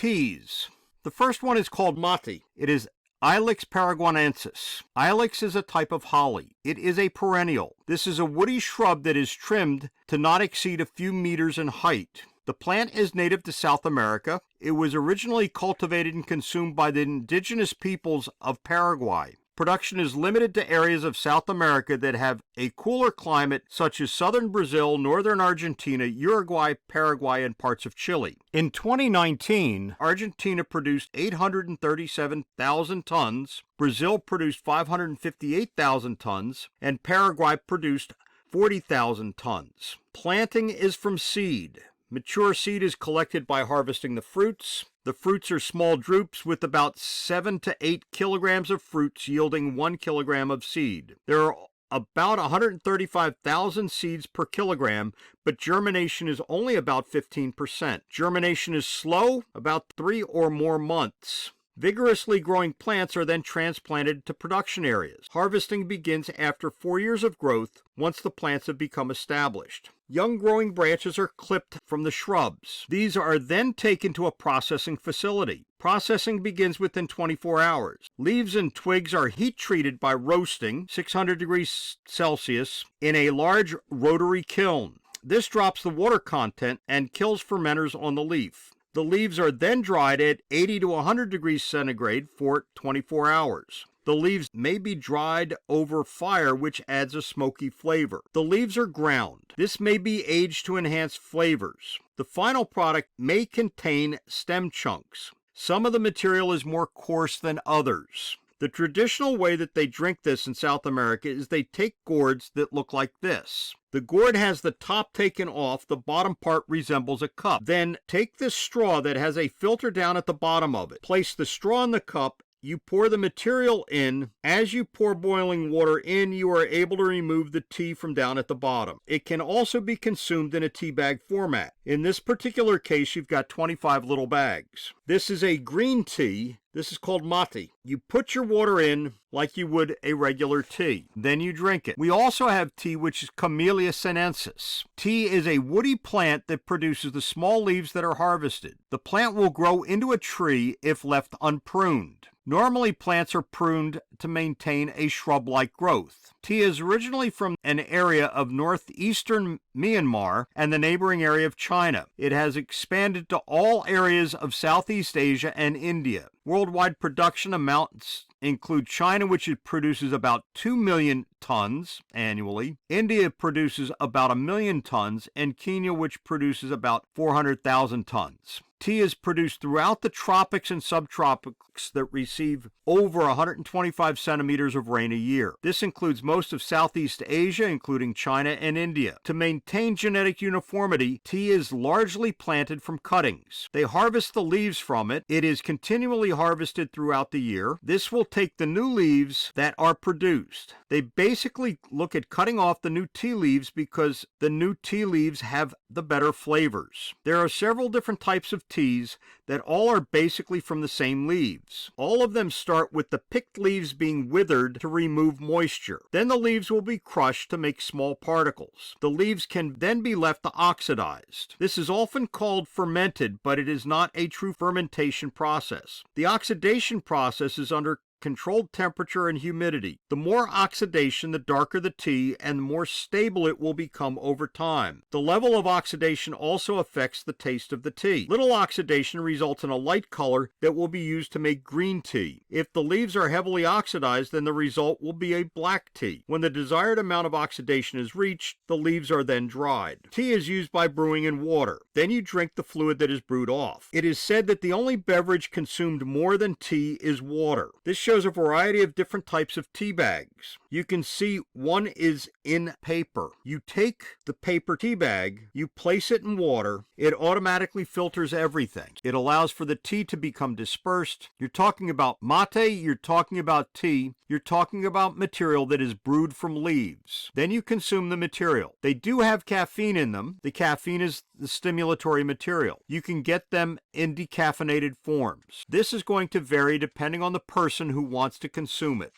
teas. The first one is called mate. It is Ilex paraguayensis. Ilex is a type of holly. It is a perennial. This is a woody shrub that is trimmed to not exceed a few meters in height. The plant is native to South America. It was originally cultivated and consumed by the indigenous peoples of Paraguay. Production is limited to areas of South America that have a cooler climate, such as southern Brazil, northern Argentina, Uruguay, Paraguay, and parts of Chile. In 2019, Argentina produced 837,000 tons, Brazil produced 558,000 tons, and Paraguay produced 40,000 tons. Planting is from seed. Mature seed is collected by harvesting the fruits. The fruits are small drupes with about 7 to 8 kilograms of fruits, yielding 1 kilogram of seed. There are about 135,000 seeds per kilogram, but germination is only about 15%. Germination is slow, about 3 or more months. Vigorously growing plants are then transplanted to production areas. Harvesting begins after 4 years of growth, once the plants have become established. Young growing branches are clipped from the shrubs. These are then taken to a processing facility. Processing begins within 24 hours. Leaves and twigs are heat treated by roasting, 600 degrees Celsius, in a large rotary kiln. This drops the water content and kills fermenters on the leaf. The leaves are then dried at 80 to 100 degrees centigrade for 24 hours. The leaves may be dried over fire, which adds a smoky flavor. The leaves are ground. This may be aged to enhance flavors. The final product may contain stem chunks. Some of the material is more coarse than others. The traditional way that they drink this in South America is they take gourds that look like this. The gourd has the top taken off, the bottom part resembles a cup. Then take this straw that has a filter down at the bottom of it. Place the straw in the cup. You pour the material in. As you pour boiling water in, you are able to remove the tea from down at the bottom. It can also be consumed in a tea bag format. In this particular case, you've got 25 little bags. This is a green tea. This is called mate. You put your water in like you would a regular tea. Then you drink it. We also have tea, which is Camellia sinensis. Tea is a woody plant that produces the small leaves that are harvested. The plant will grow into a tree if left unpruned. Normally, plants are pruned to maintain a shrub-like growth. Tea is originally from an area of northeastern Myanmar and the neighboring area of China. It has expanded to all areas of Southeast Asia and India. Worldwide production amounts include China, which produces about 2 million tons annually. India produces about 1 million tons, and Kenya, which produces about 400,000 tons. Tea is produced throughout the tropics and subtropics that receive over 125 centimeters of rain a year. This includes most of Southeast Asia, including China and India. To maintain genetic uniformity, tea is largely planted from cuttings. They harvest the leaves from it. It is continually harvested throughout the year. This will take the new leaves that are produced. They basically look at cutting off the new tea leaves because the new tea leaves have the better flavors. There are several different types of teas that all are basically from the same leaves. All of them start with the picked leaves being withered to remove moisture. Then the leaves will be crushed to make small particles. The leaves can then be left to oxidize. This is often called fermented, but it is not a true fermentation process. The oxidation process is under controlled temperature and humidity. The more oxidation, the darker the tea, and the more stable it will become over time. The level of oxidation also affects the taste of the tea. Little oxidation results in a light color that will be used to make green tea. If the leaves are heavily oxidized, then the result will be a black tea. When the desired amount of oxidation is reached, the leaves are then dried. Tea is used by brewing in water. Then you drink the fluid that is brewed off. It is said that the only beverage consumed more than tea is water. This shows a variety of different types of tea bags. You can see one is in paper. You take the paper tea bag, you place it in water, it automatically filters everything. It allows for the tea to become dispersed. You're talking about mate, you're talking about tea, you're talking about material that is brewed from leaves. Then you consume the material. They do have caffeine in them. The caffeine is the stimulatory material. You can get them in decaffeinated forms. This is going to vary depending on the person who wants to consume it.